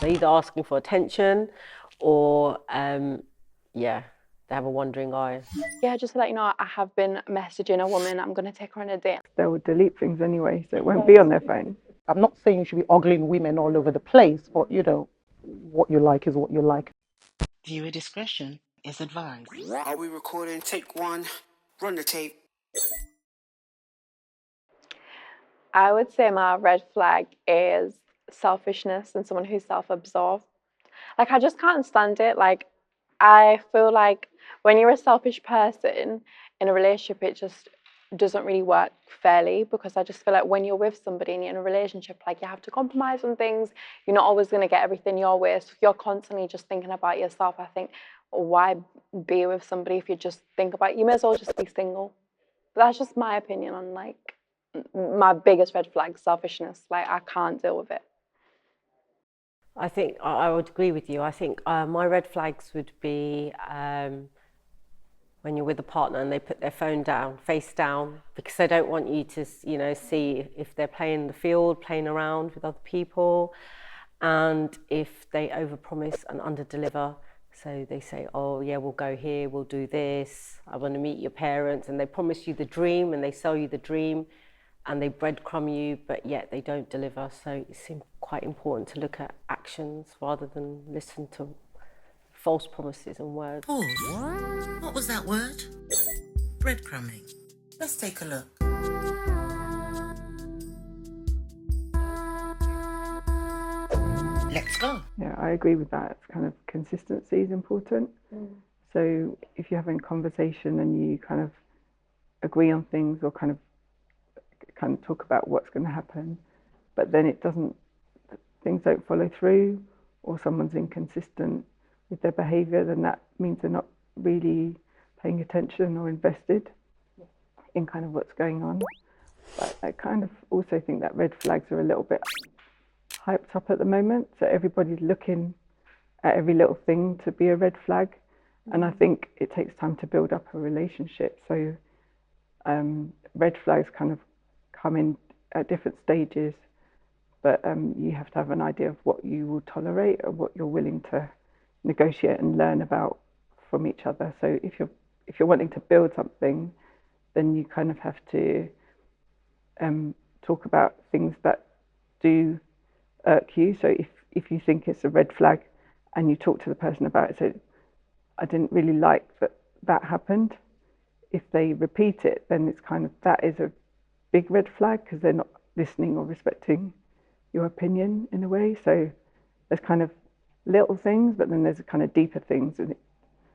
They're either asking for attention or, yeah, they have a wandering eye. Yeah, just to let you know, I have been messaging a woman. I'm going to take her on a date. They will delete things anyway, so it won't be on their phone. I'm not saying you should be ogling women all over the place, but you know, what you like is what you like. Viewer discretion is advised. Are we recording? Take one. Run the tape. I would say my red flag is selfishness and someone who's self-absorbed. Like, I just can't stand it. Like, I feel like when you're a selfish person in a relationship, it just doesn't really work fairly, because I just feel like when you're with somebody and you're in a relationship, like, you have to compromise on things. You're not always going to get everything your way. So if you're constantly just thinking about yourself, I think, why be with somebody if you just think about, you may as well just be single. But that's just my opinion on, like, my biggest red flag, selfishness. Like, I can't deal with it. I think I would agree with you. I think my red flags would be when you're with a partner and they put their phone down, face down, because they don't want you to, you know, see if they're playing in the field, playing around with other people, and if they overpromise and underdeliver. So they say, oh yeah, we'll go here, we'll do this, I want to meet your parents, and they promise you the dream and they sell you the dream and they breadcrumb you, but yet they don't deliver. So it seems quite important to look at actions rather than listen to false promises and words. Pause. What was that word? Breadcrumbing. Let's take a look. Let's go. Yeah, I agree with that. It's kind of consistency is important. So if you're having a conversation and you kind of agree on things or kind of talk about what's going to happen, but then things don't follow through, or someone's inconsistent with their behaviour, then that means they're not really paying attention or invested in kind of what's going on. But I kind of also think that red flags are a little bit hyped up at the moment, so everybody's looking at every little thing to be a red flag, and I think it takes time to build up a relationship. So red flags kind of come in at different stages, but you have to have an idea of what you will tolerate and what you're willing to negotiate and learn about from each other. So if you're wanting to build something, then you kind of have to talk about things that do irk you. So if you think it's a red flag and you talk to the person about it, so I didn't really like that happened. If they repeat it, then it's kind of, that is a big red flag, because they're not listening or respecting your opinion in a way. So there's kind of little things, but then there's kind of deeper things, and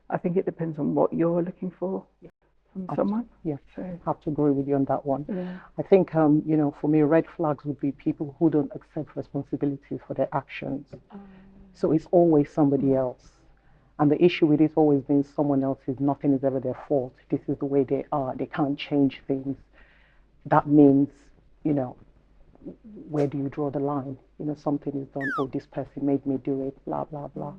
I think it depends on what you're looking for from someone. Yeah, so I have to agree with you on that one. Yeah. I think, you know, for me, red flags would be people who don't accept responsibility for their actions. So it's always somebody else. And the issue with it always being someone else's, nothing is ever their fault. This is the way they are. They can't change things. That means, you know, where do you draw the line? You know, something is done, oh, this person made me do it, blah, blah, blah.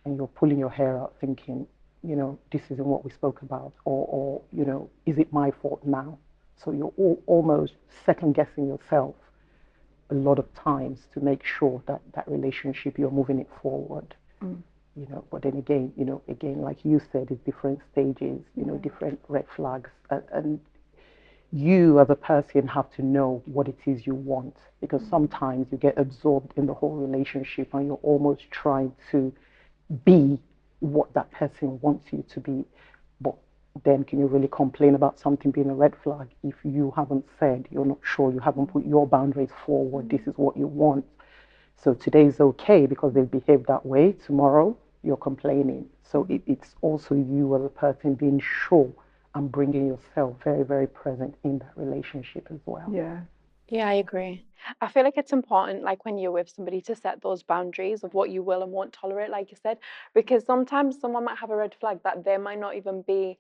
And you're pulling your hair out thinking, you know, this isn't what we spoke about, or you know, is it my fault now? So you're almost second guessing yourself a lot of times to make sure that that relationship, you're moving it forward. You know, but then again, you know, like you said, it's different stages, you know, different red flags, and you as a person have to know what it is you want, because sometimes you get absorbed in the whole relationship and you're almost trying to be what that person wants you to be. But then can you really complain about something being a red flag if you haven't said, you're not sure, you haven't put your boundaries forward, this is what you want. So today's okay because they've behaved that way, tomorrow you're complaining. So it's also you as a person being sure and bringing yourself very, very present in that relationship as well. Yeah, I agree. I feel like it's important, like when you're with somebody, to set those boundaries of what you will and won't tolerate, like you said, because sometimes someone might have a red flag that they might not even be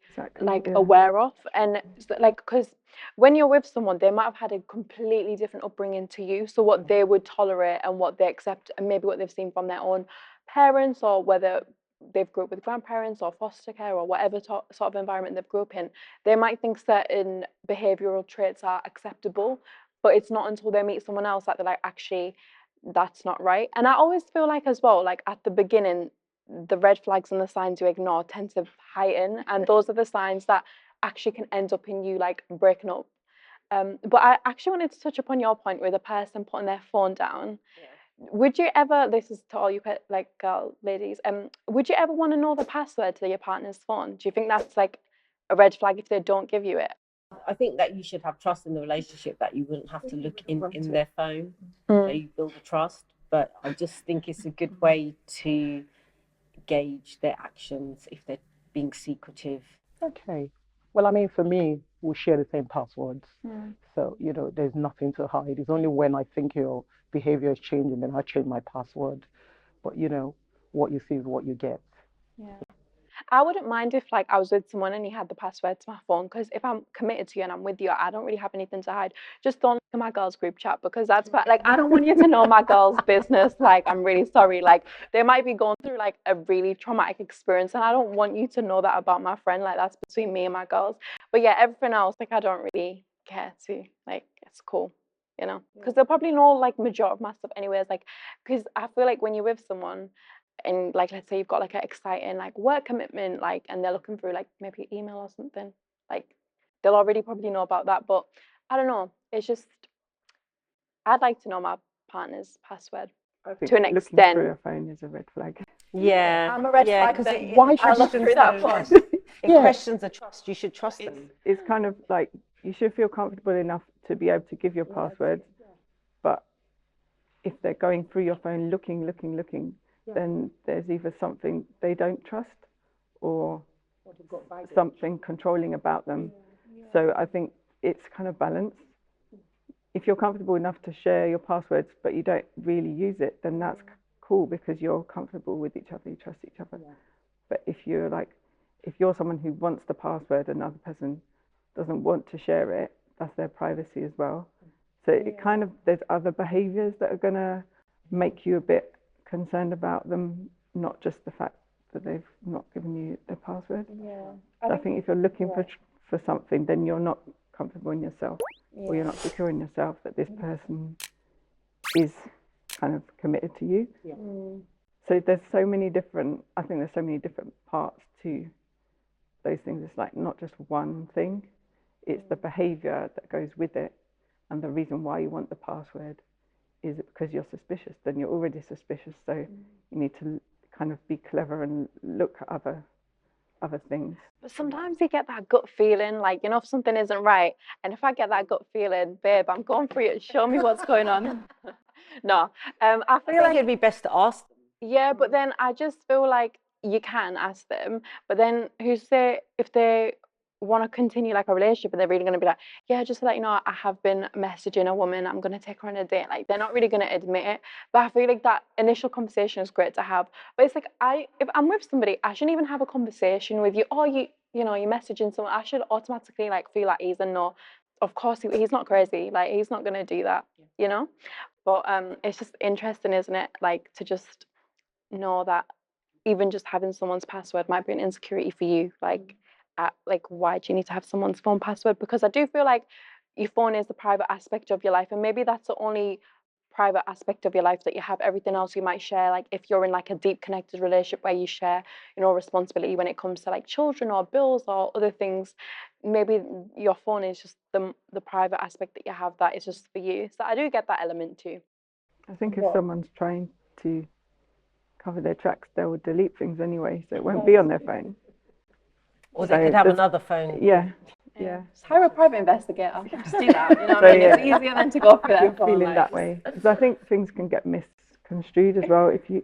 aware of. And like, because when you're with someone, they might have had a completely different upbringing to you. So what they would tolerate and what they accept, and maybe what they've seen from their own parents, or whether they've grew up with grandparents or foster care or whatever sort of environment they've grew up in, they might think certain behavioral traits are acceptable. But it's not until they meet someone else that they're like, actually, that's not right. And I always feel like as well, like at the beginning, the red flags and the signs you ignore tend to heighten, and those are the signs that actually can end up in you like breaking up. But I actually wanted to touch upon your point with a person putting their phone down. Would you ever, this is to all you like girl ladies, would you ever want to know the password to your partner's phone? Do you think that's like a red flag if they don't give you it? I think that you should have trust in the relationship, that you wouldn't have to look in their phone. So you build a trust. But I just think it's a good way to gauge their actions if they're being secretive. Okay. Well, I mean, for me, we share the same passwords. So, you know, there's nothing to hide. It's only when I think your behavior is changing, then I change my password. But, you know, what you see is what you get. Yeah. I wouldn't mind if like I was with someone and he had the password to my phone, because if I'm committed to you and I'm with you, I don't really have anything to hide. Just don't look at my girls' group chat, because that's like, I don't want you to know my girls' business. Like, I'm really sorry. Like, they might be going through like a really traumatic experience, and I don't want you to know that about my friend. Like, that's between me and my girls. But yeah, everything else, like, I don't really care to. Like, it's cool, you know, because they'll probably know like majority of my stuff anyways. Like, because I feel like when you're with someone, and like let's say you've got like an exciting like work commitment, like, and they're looking through like maybe email or something, like they'll already probably know about that. But I don't know, it's just I'd like to know my partner's password I think to an looking extent. through a phone is a red flag. Yeah, I'm a red flag, because then why I'll should look you through that trust? phone. It questions the trust. You should trust them. It's kind of like you should feel comfortable enough to be able to give your password, but if they're going through your phone looking, then there's either something they don't trust or something controlling about them. So I think it's kind of balanced. If you're comfortable enough to share your passwords, but you don't really use it, then that's cool, because you're comfortable with each other, you trust each other. But if you're someone who wants the password and another person doesn't want to share it, that's their privacy as well. So it kind of, there's other behaviors that are gonna make you a bit concerned about them, not just the fact that they've not given you their password. So I think if you're looking for something, then you're not comfortable in yourself, or you're not secure in yourself that this person is kind of committed to you. So there's so many different, I think there's so many different parts to those things. It's like not just one thing, it's the behavior that goes with it. And the reason why you want the password is because you're suspicious. Then you're already suspicious, so you need to kind of be clever and look at other things. But sometimes you get that gut feeling, like, you know, if something isn't right, and if I get that gut feeling, babe, I'm going for it, show me what's going on. No, I feel like it'd be best to ask them. Yeah, but then I just feel like you can ask them, but then who's say if they want to continue like a relationship and they're really going to be like, yeah, just to let you know, I have been messaging a woman, I'm going to take her on a date. Like, they're not really going to admit it, but I feel like that initial conversation is great to have. But it's like, if I'm with somebody, I shouldn't even have a conversation with you. Or you know, you're messaging someone, I should automatically like feel like he's a no. Of course, he's not crazy. Like, he's not going to do that, you know. But it's just interesting, isn't it? Like, to just know that even just having someone's password might be an insecurity for you. Like, why do you need to have someone's phone password? Because I do feel like your phone is the private aspect of your life, and maybe that's the only private aspect of your life that you have. Everything else you might share, like if you're in like a deep connected relationship where you share, you know, responsibility when it comes to like children or bills or other things, maybe your phone is just the private aspect that you have that is just for you. So I do get that element too. I think if someone's trying to cover their tracks, they will delete things anyway, so it won't be on their phone. Or they could have another phone. Yeah. Just hire a private investigator. Just do that. You know what I mean? It's easier than to go through that. Feeling that way, because I think things can get misconstrued as well. If you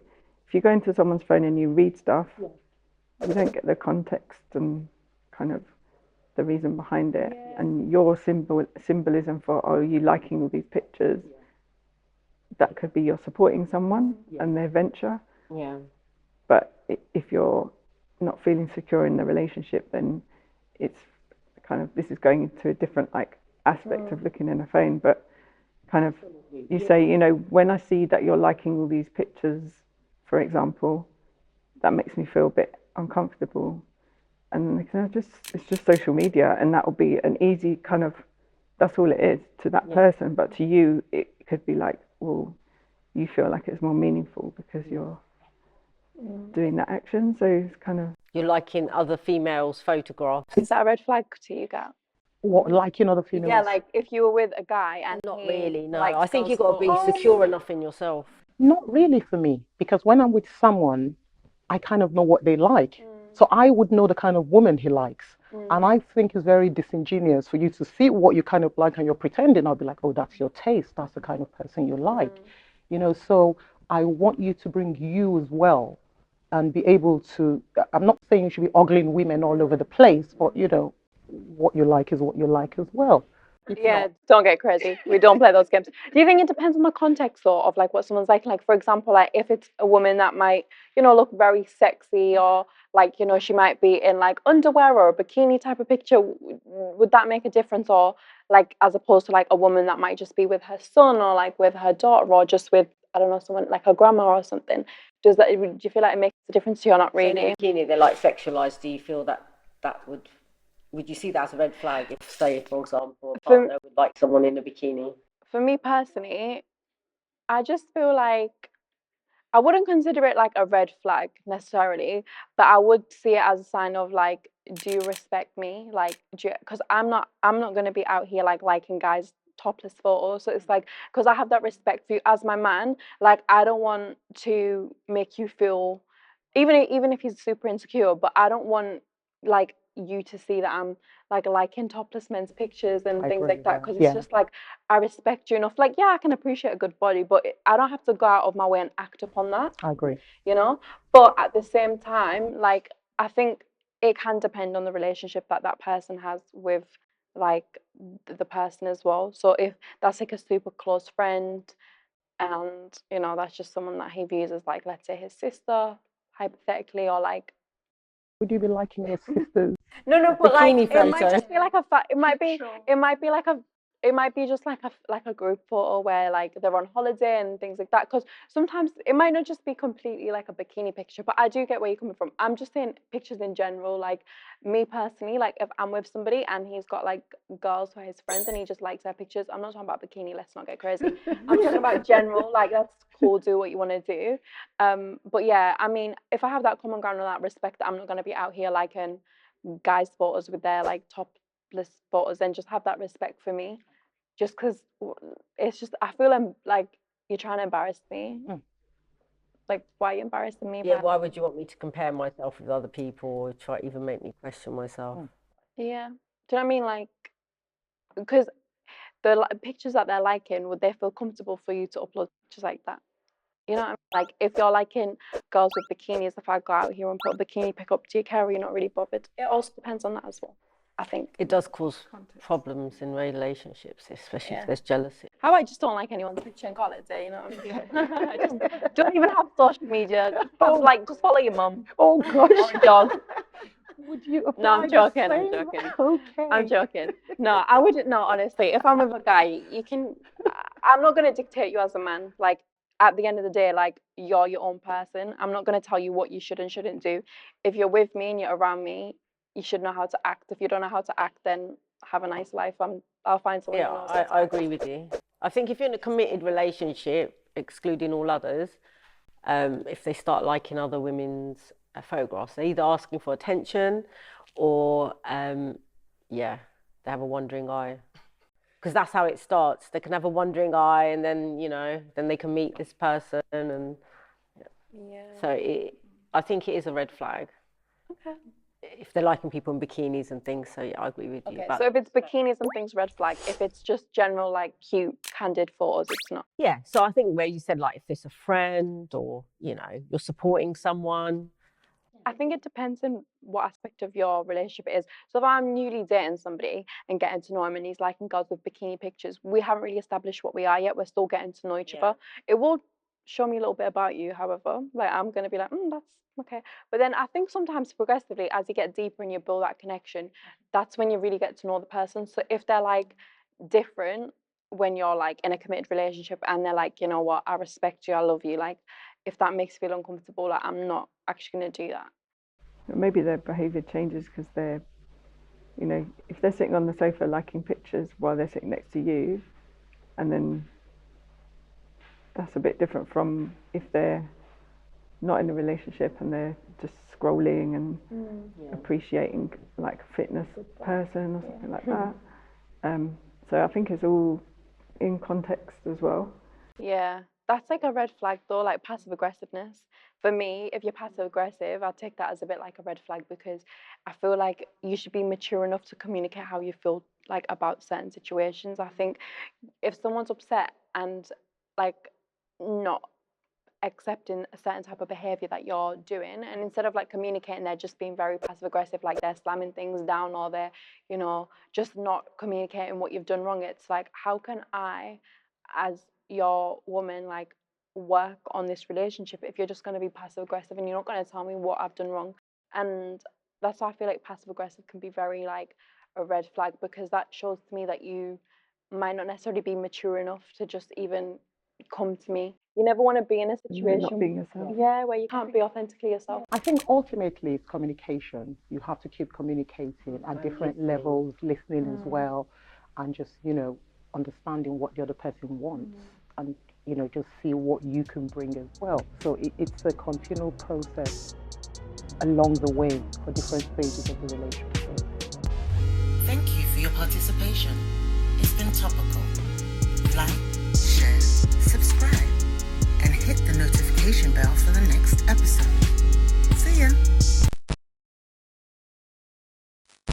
go into someone's phone and you read stuff, you don't get the context and kind of the reason behind it, and your symbolism for, oh, you liking all these pictures, that could be you're supporting someone and their venture. Yeah. But if you're not feeling secure in the relationship, then it's kind of, this is going into a different like aspect of looking in a phone. But kind of, you say, you know, when I see that you're liking all these pictures, for example, that makes me feel a bit uncomfortable. And it's just social media, and that will be an easy kind of, that's all it is to that person. But to you, it could be like, well, you feel like it's more meaningful because you're doing that action. So it's kind of You're liking other females' photographs. Is that a red flag to you, Kat? What, liking other females? Yeah, like if you were with a guy and Not he really, no. likes I think those you've got to be photos. secure enough in yourself. Not really for me, because when I'm with someone, I kind of know what they like. So I would know the kind of woman he likes. And I think it's very disingenuous for you to see what you kind of like and you're pretending. I'll be like, oh, that's your taste. That's the kind of person you like. You know, so I want you to bring you as well and be able to, I'm not saying you should be ogling women all over the place, but you know, what you like is what you like as well. Yeah, don't get crazy. We don't play those games. Do you think it depends on the context though of like what someone's like? Like for example, like if it's a woman that might, you know, look very sexy or like, you know, she might be in like underwear or a bikini type of picture, would that make a difference? Or like as opposed to like a woman that might just be with her son or like with her daughter or just with, I don't know, someone like her grandma or something. Do you feel like it makes a difference to you or not So in really? a bikini, they're like sexualized. Do you feel that would you see that as a red flag if, say, for example, a partner would like someone in a bikini? For me personally, I just feel like I wouldn't consider it like a red flag necessarily, but I would see it as a sign of like, do you respect me? Like, because I'm not gonna be out here like liking guys' topless photos. So it's like, because I have that respect for you as my man. Like, I don't want to make you feel, even if he's super insecure, but I don't want like you to see that I'm like liking topless men's pictures and I things agree like with that. that. Because Yeah. it's just like I respect you enough. Like, yeah, I can appreciate a good body, but I don't have to go out of my way and act upon that, I agree. you know? But at the same time, like, I think it can depend on the relationship that that person has with, like, the person as well. So if that's like a super close friend and, you know, that's just someone that he views as, like, let's say his sister, hypothetically, or like, Would you be liking your sisters? no, but like Bikini it might photo. just be like it might be like it might be just like a group photo where like they're on holiday and things like that. Because sometimes it might not just be completely like a bikini picture, but I do get where you're coming from. I'm just saying pictures in general. Like me personally, like if I'm with somebody and he's got like girls who are his friends and he just likes their pictures, I'm not talking about bikini. Let's not get crazy. I'm talking about general. Like that's cool. Do what you want to do. But yeah, I mean, if I have that common ground and that respect, I'm not gonna be out here liking guys' photos with their like topless photos, and just have that respect for me. Just because it's just, I feel like you're trying to embarrass me. Like, why are you embarrassing me? Yeah, why would you want me to compare myself with other people or try even make me question myself? Yeah. Do you know what I mean? Like, because the pictures that they're liking, would they feel comfortable for you to upload pictures like that? You know what I mean? Like, if you're liking girls with bikinis, if I go out here and put a bikini pic up, do you care or you're not really bothered? It also depends on that as well, I think. It does cause problems in relationships, especially if there's jealousy. How about just don't like anyone's picture and call it a day, you know what I mean? Just don't even have social media. Just follow your mum. Oh gosh. Or a dog. Would you apply No, I'm the joking. I'm same? joking. Okay. I'm joking. No, I wouldn't. No, honestly, if I'm with a guy, you can. I'm not gonna dictate you as a man. Like at the end of the day, like you're your own person. I'm not gonna tell you what you should and shouldn't do. If you're with me and you're around me, you should know how to act. If you don't know how to act, then have a nice life. I'll find someone Yeah, who knows how to I act. agree with you. I think if you're in a committed relationship, excluding all others, if they start liking other women's photographs, they're either asking for attention or, they have a wandering eye. Because that's how it starts. They can have a wandering eye and then, then they can meet this person. And so I think it is a red flag. Okay. If they're liking people in bikinis and things, so yeah, I agree with you. Okay, But so if it's bikinis and things, red flag. If it's just general, like cute, candid photos, it's not. yeah, so I think where you said like if it's a friend or you're supporting someone. I think it depends on what aspect of your relationship it is. So if I'm newly dating somebody and getting to know him and he's liking girls with bikini pictures, we haven't really established what we are yet. We're still getting to know each other. It will show me a little bit about you, however. Like I'm gonna be like, that's okay. But then I think sometimes progressively, as you get deeper and you build that connection, that's when you really get to know the person. So if they're like different when you're like in a committed relationship and they're like, you know what, I respect you, I love you, like if that makes you feel uncomfortable, like I'm not actually gonna do that. maybe their behaviour changes because they're, if they're sitting on the sofa liking pictures while they're sitting next to you, and then that's a bit different from if they're not in a relationship and they're just scrolling and appreciating like a fitness person or something like that. So I think it's all in context as well. Yeah, that's like a red flag though, like passive aggressiveness. For me, if you're passive aggressive, I'll take that as a bit like a red flag, because I feel like you should be mature enough to communicate how you feel like about certain situations. I think if someone's upset and like not accepting a certain type of behavior that you're doing, and instead of like communicating, they're just being very passive aggressive, like they're slamming things down, or they're, you know, just not communicating what you've done wrong. It's like, how can I, as your woman, like work on this relationship if you're just going to be passive aggressive and you're not going to tell me what I've done wrong? And that's why I feel like passive aggressive can be very like a red flag, because that shows to me that you might not necessarily be mature enough to just even come to me. You never want to be in a You're not situation, being yourself. yeah, where you can't be authentically yourself. I think ultimately it's communication. You have to keep communicating at different levels, listening as well, and just, you know, understanding what the other person wants, and, you know, just see what you can bring as well. So it's a continual process along the way for different stages of the relationship. Thank you for your participation. It's been topical. Like, share, subscribe, and hit the notification bell for the next episode. See ya!